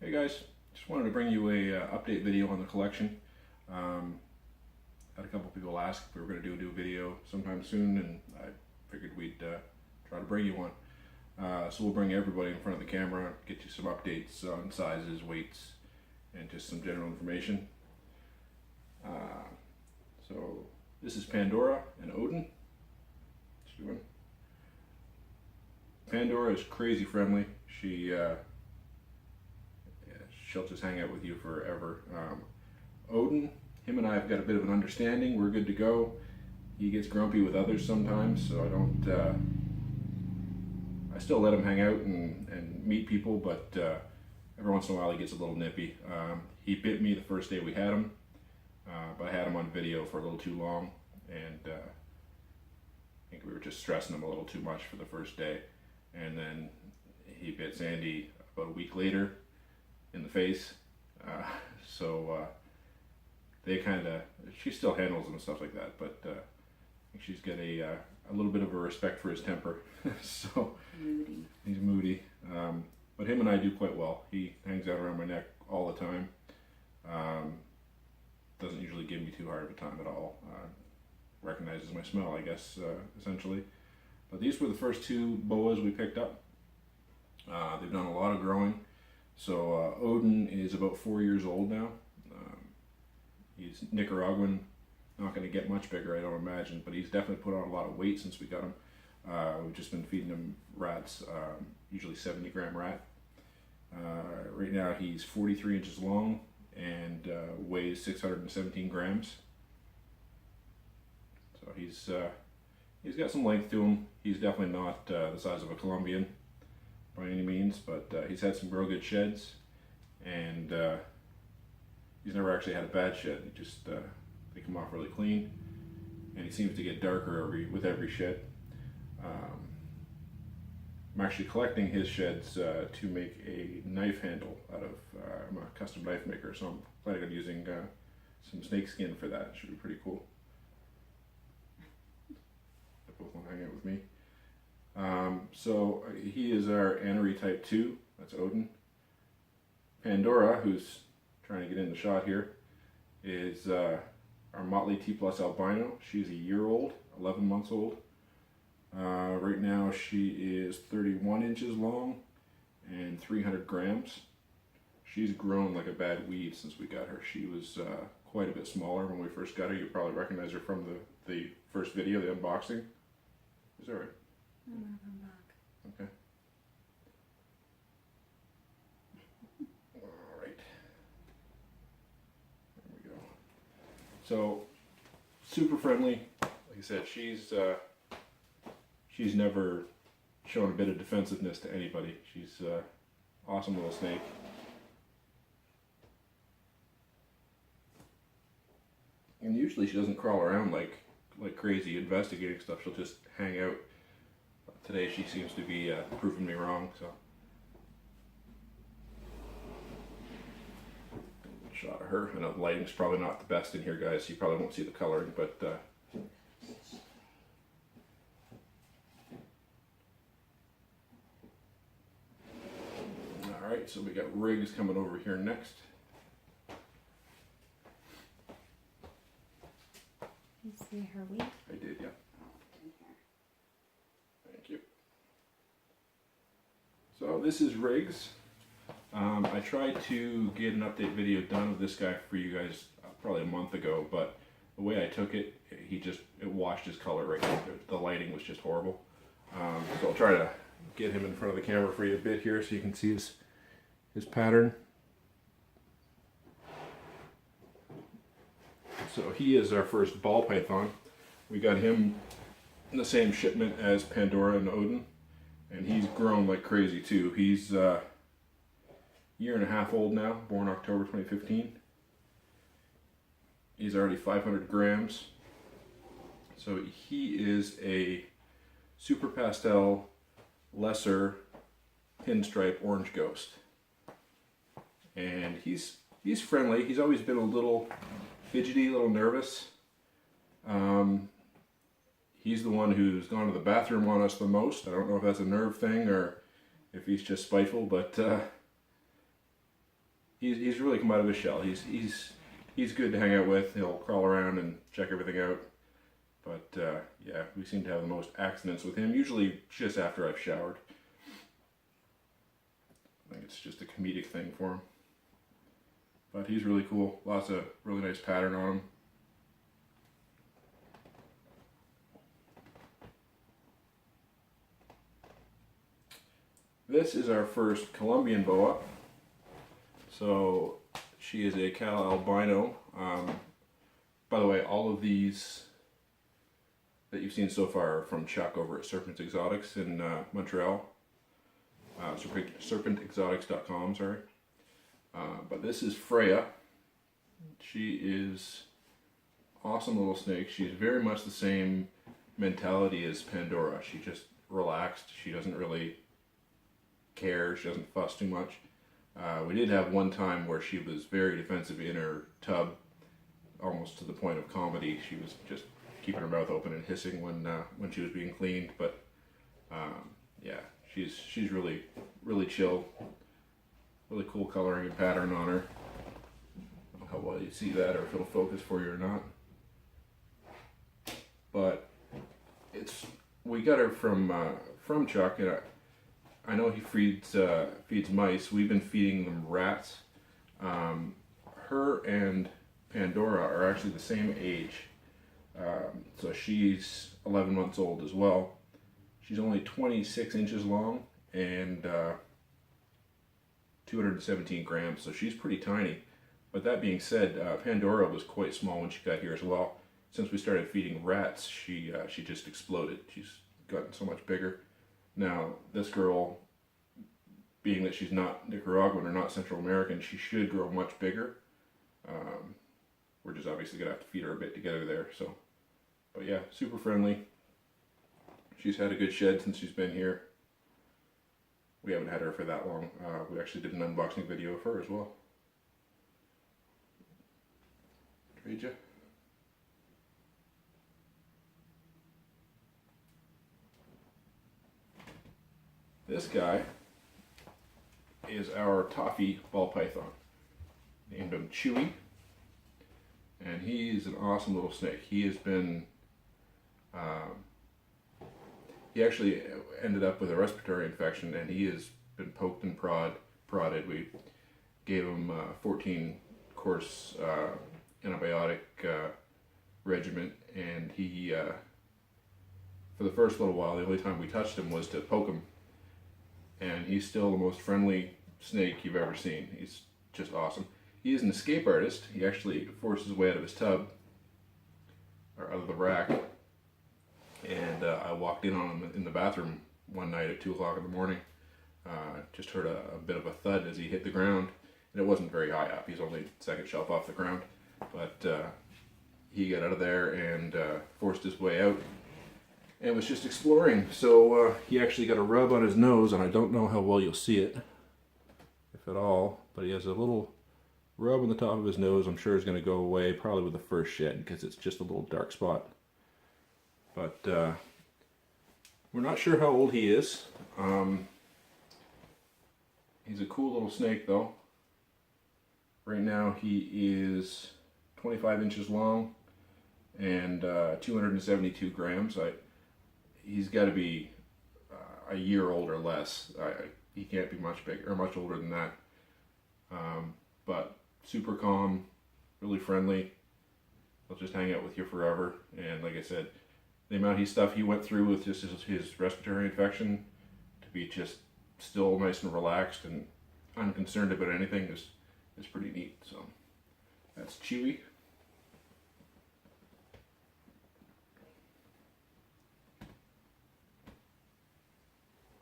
Hey guys, just wanted to bring you a update video on the collection. Had a couple people ask if we were going to do a new video sometime soon, and I figured we'd try to bring you one. So we'll bring everybody in front of the camera, get you some updates on sizes, weights, and just some general information. So this is Pandora and Odin. What's she doing? Pandora is crazy friendly. She'll just hang out with you forever. Odin, him and I have got a bit of an understanding. We're good to go. He gets grumpy with others sometimes, so I still let him hang out and meet people, but every once in a while he gets a little nippy. He bit me the first day we had him, but I had him on video for a little too long, and I think we were just stressing him a little too much for the first day. And then he bit Sandy about a week later in the face. She still handles him and stuff like that, but I think she's got a little bit of a respect for his temper. So moody. He's moody, but him and I do quite well. He hangs out around my neck all the time. Doesn't usually give me too hard of a time at all. Recognizes my smell, I guess, essentially. But these were the first two boas we picked up. They've done a lot of growing. So Odin is about 4 years old now. He's Nicaraguan, not going to get much bigger, I don't imagine, but he's definitely put on a lot of weight since we got him. We've just been feeding him rats, usually 70-gram rat. Right now he's 43 inches long and weighs 617 grams. So he's got some length to him. He's definitely not the size of a Colombian by any means, but he's had some real good sheds, and he's never actually had a bad shed. He just they come off really clean, and he seems to get darker with every shed. I'm actually collecting his sheds to make a knife handle out of. I'm a custom knife maker, so I'm planning on using some snake skin for that. It should be pretty cool. They both want to hang out with me. So he is our Anery type 2, that's Odin. Pandora, who's trying to get in the shot here, is our Motley T+ Albino. She's a year old, 11 months old. Right now she is 31 inches long and 300 grams. She's grown like a bad weed since we got her. She was quite a bit smaller when we first got her. You probably recognize her from the first video, the unboxing. Is that right? I'm gonna come back. Okay. All right. There we go. So, super friendly. Like I said, she's never shown a bit of defensiveness to anybody. She's an awesome little snake. And usually she doesn't crawl around like crazy investigating stuff. She'll just hang out. Today she seems to be proving me wrong, so. Shot of her. I know the lighting's probably not the best in here, guys. You probably won't see the coloring, but alright, so we got Riggs coming over here next. You see her weight? I did, yeah. So this is Riggs. I tried to get an update video done of this guy for you guys probably a month ago, but the way I took it, it washed his color right now. The lighting was just horrible. So I'll try to get him in front of the camera for you a bit here so you can see his pattern. So he is our first ball python. We got him in the same shipment as Pandora and Odin. And he's grown like crazy too. He's a year and a half old now, born October 2015. He's already 500 grams. So he is a SuperPastel lesser pinstripe orange ghost. And he's friendly. He's always been a little fidgety, a little nervous. He's the one who's gone to the bathroom on us the most. I don't know if that's a nerve thing or if he's just spiteful, but he's really come out of his shell. He's good to hang out with. He'll crawl around and check everything out. But yeah, we seem to have the most accidents with him, usually just after I've showered. I think it's just a comedic thing for him. But he's really cool. Lots of really nice pattern on him. This is our first Colombian boa. So she is a Kahl Albino. By the way, all of these that you've seen so far are from Chuck over at Serpent Exotics in Montreal. Serpentexotics.com, sorry. But this is Freyja. She is awesome little snake. She's very much the same mentality as Pandora. She just relaxed. She doesn't really care. She doesn't fuss too much. We did have one time where she was very defensive in her tub, almost to the point of comedy. She was just keeping her mouth open and hissing when she was being cleaned. But yeah, she's really chill. Really cool coloring and pattern on her. I don't know how well you see that or if it'll focus for you or not. But we got her from Chuck, and I know he feeds mice. We've been feeding them rats. Her and Pandora are actually the same age. So she's 11 months old as well. She's only 26 inches long and 217 grams, so she's pretty tiny. But that being said, Pandora was quite small when she got here as well. Since we started feeding rats, she just exploded. She's gotten so much bigger. Now, this girl, being that she's not Nicaraguan or not Central American, she should grow much bigger. We're just obviously going to have to feed her a bit to get her there. So, but yeah, super friendly. She's had a good shed since she's been here. We haven't had her for that long. We actually did an unboxing video of her as well. Freyja. This guy is our Toffee ball python. Named him Chewy. And he's an awesome little snake. He has been... he actually ended up with a respiratory infection, and he has been poked and prodded. We gave him a 14-course antibiotic regimen, and he, for the first little while, the only time we touched him was to poke him. And he's still the most friendly snake you've ever seen. He's just awesome. He is an escape artist. He actually forced his way out of his tub, or out of the rack. And I walked in on him in the bathroom one night at 2 o'clock in the morning. Just heard a bit of a thud as he hit the ground. And it wasn't very high up. He's only second shelf off the ground. But he got out of there and forced his way out. And was just exploring. So he actually got a rub on his nose. And I don't know how well you'll see it, if at all. But he has a little rub on the top of his nose. I'm sure is going to go away probably with the first shed, because it's just a little dark spot. But we're not sure how old he is. He's a cool little snake though. Right now he is 25 inches long and 272 grams. He's got to be a year old or less. He can't be much bigger or much older than that. But super calm, really friendly. He'll just hang out with you forever. And like I said, the amount of stuff he went through with just his respiratory infection, to be just still nice and relaxed and unconcerned about anything is pretty neat. So that's Chewy.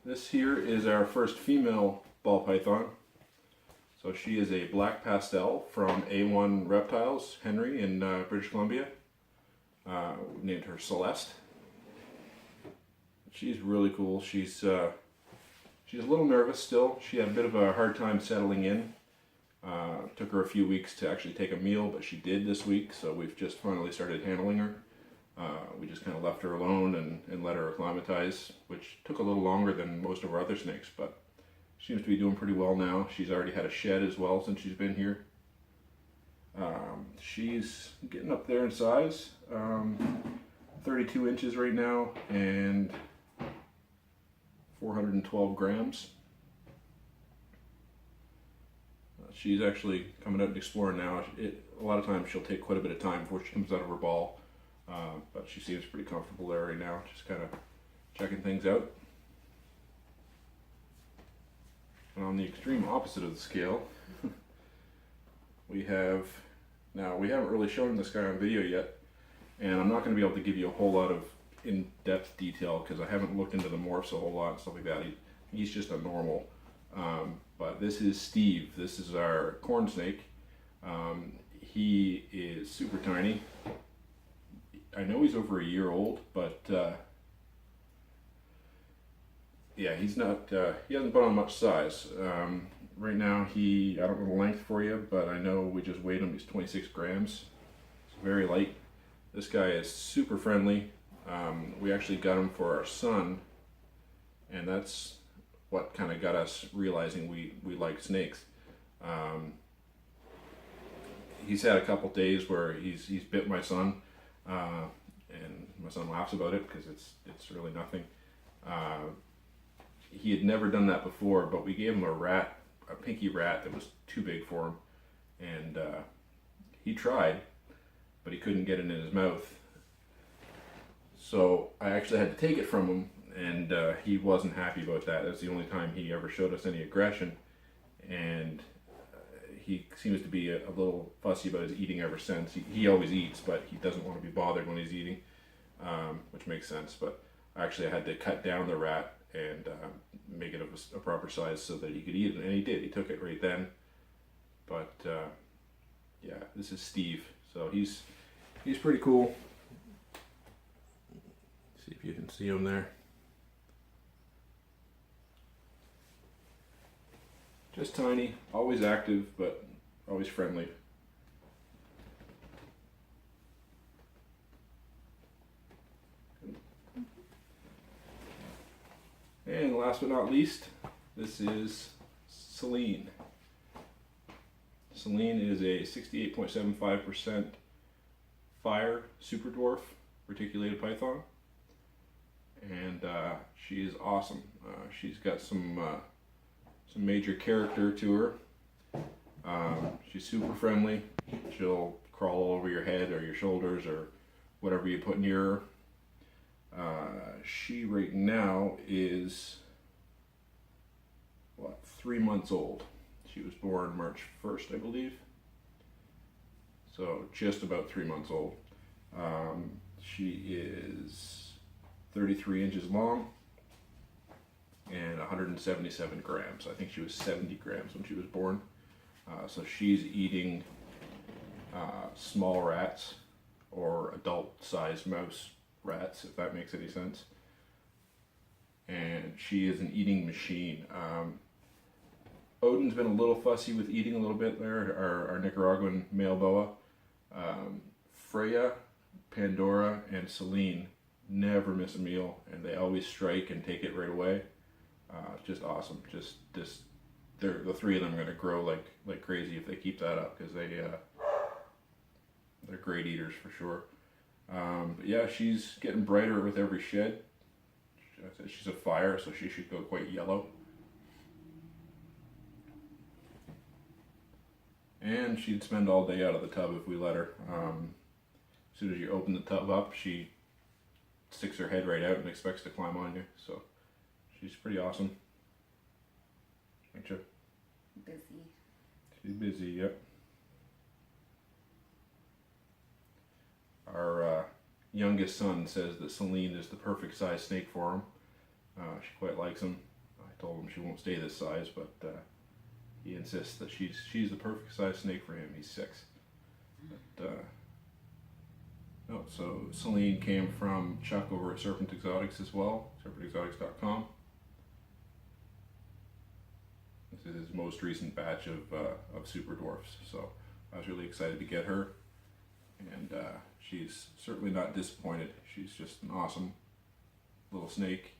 This here is our first female ball python. So she is a black pastel from A1 Reptiles, Henry in British Columbia. We named her Celeste. She's really cool. She's a little nervous still. She had a bit of a hard time settling in. Took her a few weeks to actually take a meal, but she did this week, so we've just finally started handling her. We just kind of left her alone and let her acclimatize, which took a little longer than most of our other snakes, but seems to be doing pretty well now. She's already had a shed as well since she's been here. She's getting up there in size. 32 inches right now and 412 grams. She's actually coming out and exploring now. A lot of times she'll take quite a bit of time before she comes out of her ball, but she seems pretty comfortable there right now, just kind of checking things out. And on the extreme opposite of the scale, we haven't really shown this guy on video yet, and I'm not going to be able to give you a whole lot of in-depth detail because I haven't looked into the morphs a whole lot and stuff like that. He's just a normal. But this is Steve. This is our corn snake. He is super tiny. I know he's over a year old, but yeah, he's not. He hasn't put on much size. Right now, I don't know the length for you, but I know we just weighed him. He's 26 grams. It's very light. This guy is super friendly. We actually got him for our son, and that's what kind of got us realizing we like snakes. He's had a couple days where he's bit my son, and my son laughs about it because it's really nothing. He had never done that before, but we gave him a pinky rat that was too big for him, and he tried, but he couldn't get it in his mouth. So I actually had to take it from him, and he wasn't happy about that. That's the only time he ever showed us any aggression, and he seems to be a little fussy about his eating ever since. He always eats, but he doesn't want to be bothered when he's eating, which makes sense. But actually I had to cut down the rat and make it of a proper size so that he could eat it, and he did. He took it right then. But yeah, this is Steve. So he's pretty cool. See if you can see him there. Just tiny, always active, but always friendly. And last but not least, this is Selene. Selene is a 68.75% fire Superdwarf reticulated python, and she is awesome. She's got some major character to her. She's super friendly. She'll crawl all over your head or your shoulders or whatever you put near her. She right now is 3 months old. She was born March 1st, I believe. So just about 3 months old. She is 33 inches long and 177 grams. I think she was 70 grams when she was born. So she's eating small rats or adult-sized mouse rats, if that makes any sense. And she is an eating machine. Odin's been a little fussy with eating a little bit there, our Nicaraguan male boa. Freyja, Pandora, and Selene never miss a meal, and they always strike and take it right away. Just awesome. The three of them are going to grow like crazy if they keep that up, because they're great eaters for sure. But yeah, she's getting brighter with every shed. She's a fire, so she should go quite yellow. And she'd spend all day out of the tub if we let her. As soon as you open the tub up, she sticks her head right out and expects to climb on you. So she's pretty awesome. Ain't you? Busy. She's busy, yep. Our youngest son says that Selene is the perfect size snake for him. She quite likes him. I told him she won't stay this size, but he insists that she's the perfect size snake for him. He's 6. But, so Selene came from Chuck over at Serpent Exotics as well, serpentexotics.com. This is his most recent batch of Superdwarfs, so I was really excited to get her, and she's certainly not disappointed. She's just an awesome little snake.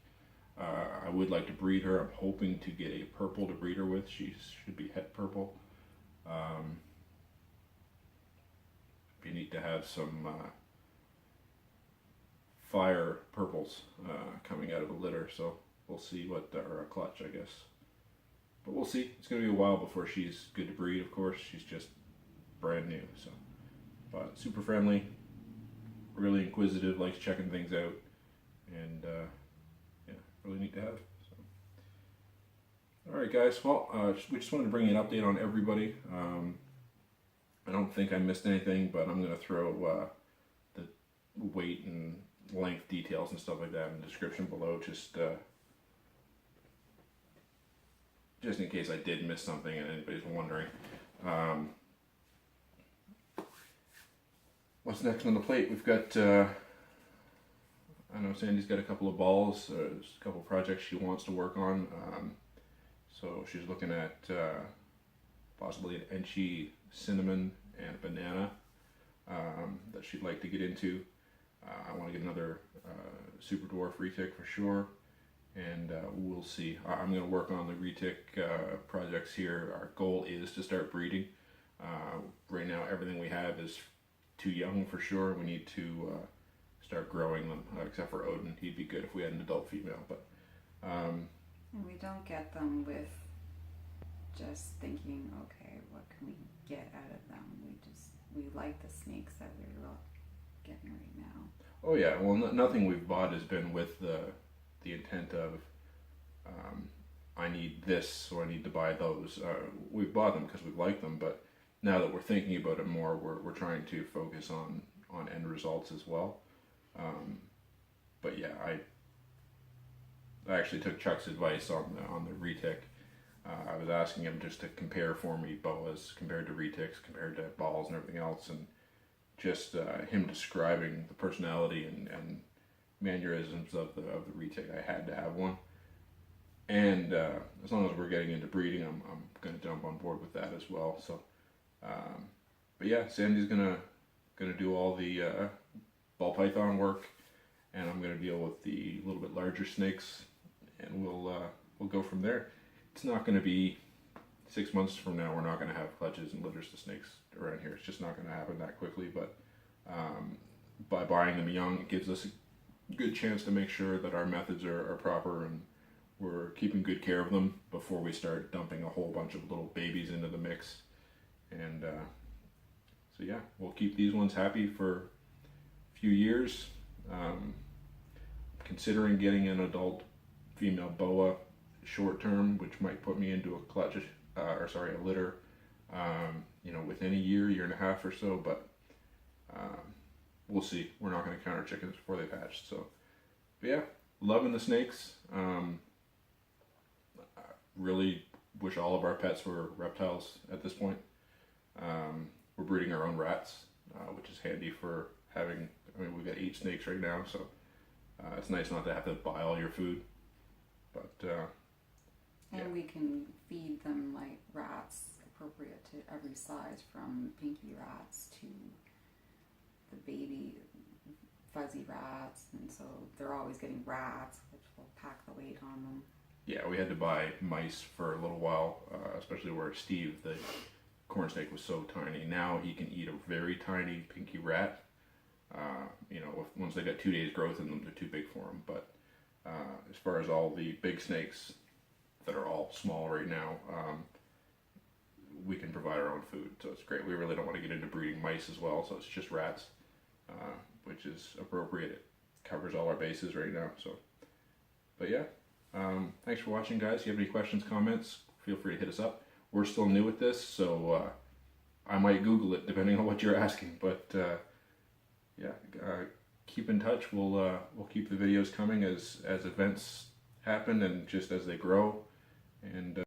I would like to breed her. I'm hoping to get a purple to breed her with. She should be het purple. Be neat to have some fire purples coming out of the litter, so we'll see what, or a clutch, I guess. But we'll see. It's going to be a while before she's good to breed, of course. She's just brand new, so. But super friendly, really inquisitive, likes checking things out, and yeah, really neat to have. So. Alright guys, well, we just wanted to bring you an update on everybody. I don't think I missed anything, but I'm going to throw the weight and length details and stuff like that in the description below, just in case I did miss something and anybody's wondering. What's next on the plate? We've got, I know Sandy's got a couple of balls, there's a couple of projects she wants to work on. So she's looking at possibly an Enchy cinnamon and banana that she'd like to get into. I want to get another Superdwarf Retic for sure, and we'll see. I'm going to work on the Retic projects here. Our goal is to start breeding. Right now everything we have is too young for sure. We need to start growing them, except for Odin. He'd be good if we had an adult female, but and we don't get them with just thinking, okay, what can we get out of them? We like the snakes that we're getting right now. Oh yeah, well nothing we've bought has been with the intent of I need this, so I need to buy those. We've bought them because we like them, but now that we're thinking about it more, we're trying to focus on end results as well. But yeah, I actually took Chuck's advice on the Retic. I was asking him just to compare for me boas compared to Retics, compared to balls and everything else, and just him describing the personality and mannerisms of the Retic. I had to have one, and as long as we're getting into breeding, I'm going to jump on board with that as well. So, but yeah, Sandy's gonna do all the ball python work, and I'm gonna deal with the little bit larger snakes, and we'll go from there. It's not going to be 6 months from now. We're not going to have clutches and litters to snakes around here. It's just not going to happen that quickly. But by buying them young, it gives us a good chance to make sure that our methods are proper and we're keeping good care of them before we start dumping a whole bunch of little babies into the mix. And so yeah, we'll keep these ones happy for a few years. Considering getting an adult female boa short term, which might put me into a clutch, a litter, within a year and a half or so, but we'll see. We're not going to count our chickens before they hatch. So, but yeah, loving the snakes. I really wish all of our pets were reptiles at this point. We're breeding our own rats, which is handy for having, we've got 8 snakes right now, so it's nice not to have to buy all your food. But and we can feed them like rats appropriate to every size, from pinky rats to the baby fuzzy rats, and so they're always getting rats, which will pack the weight on them. Yeah, we had to buy mice for a little while, especially where Steve, the corn snake, was so tiny. Now he can eat a very tiny pinky rat. Once they got 2 days growth in them, they're too big for him. But as far as all the big snakes that are all small right now, we can provide our own food, so it's great. We really don't want to get into breeding mice as well, so it's just rats, which is appropriate. It covers all our bases right now. So, but yeah, thanks for watching, guys. If you have any questions, comments, feel free to hit us up. We're still new at this, so I might Google it depending on what you're asking. But yeah, keep in touch. We'll keep the videos coming as events happen and just as they grow. And